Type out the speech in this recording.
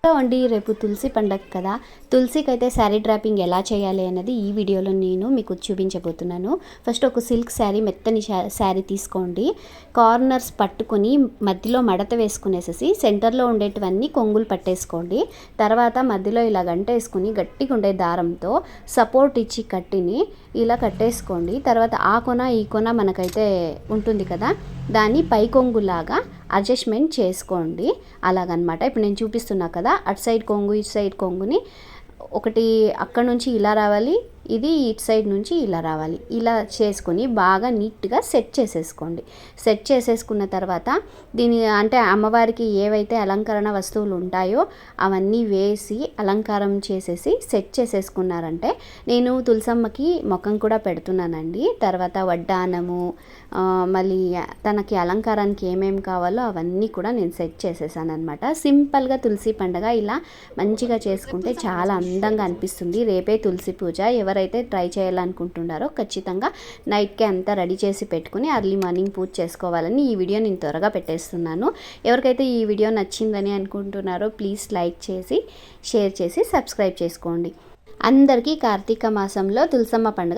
Hello అండి, రేపు తులసి పండగ కదా. తులసికి అయితే శారీ డ్రాపింగ్ ఎలా చేయాలి అనేది ఈ వీడియోలో నేను మీకు చూపించబోతున్నాను. ఫస్ట్ ఒక సిల్క్ శారీ, మెత్తని శారీ తీసుకోండి. కార్నర్స్ పట్టుకొని మధ్యలో మడత వేసుకునేసేసి సెంటర్లో ఉండేటివన్నీ కొంగులు పట్టేసుకోండి. తర్వాత మధ్యలో ఇలా గంట వేసుకుని గట్టిగా ఉండే దారంతో సపోర్ట్ ఇచ్చి కట్టిని ఇలా కట్టేసుకోండి. తర్వాత ఆ కొన ఈ కొన మనకైతే ఉంటుంది కదా, దాన్ని పై కొంగులాగా అడ్జస్ట్మెంట్ చేసుకోండి. అలాగనమాట. ఇప్పుడు నేను చూపిస్తున్నా కదా, అటు సైడ్ కొంగు ఇటు సైడ్ కొంగుని ఒకటి అక్కడ నుంచి ఇలా రావాలి, ఇది ఇటు సైడ్ నుంచి ఇలా రావాలి. ఇలా చేసుకొని బాగా నీట్గా సెట్ చేసేసుకోండి. సెట్ చేసేసుకున్న తర్వాత దీని అంటే అమ్మవారికి ఏవైతే అలంకరణ వస్తువులు ఉంటాయో అవన్నీ వేసి అలంకారం చేసేసి సెట్ చేసేసుకున్నారంటే, నేను తులసమ్మకి ముఖం కూడా పెడుతున్నానండి. తర్వాత వడ్డానము, మళ్ళీ తనకి అలంకారానికి ఏమేమి కావాలో అవన్నీ కూడా నేను సెట్ చేసేసాను అనమాట. సింపుల్గా తులసి పండుగ ఇలా మంచిగా చేసుకుంటే చాలా అందంగా అనిపిస్తుంది. రేపే తులసి పూజ. ఎవరైతే ట్రై చేయాలనుకుంటున్నారో ఖచ్చితంగా నైట్కే అంతా రెడీ చేసి పెట్టుకుని అర్లీ మార్నింగ్ పూజ చేసుకోవాలని ఈ వీడియో నేను త్వరగా పెట్టేస్తున్నాను. ఎవరికైతే ఈ వీడియో నచ్చిందని అనుకుంటున్నారో ప్లీజ్ లైక్ చేసి, షేర్ చేసి, సబ్స్క్రైబ్ చేసుకోండి. అందరికీ కార్తీక మాసంలో తులసమ్మ పండుగ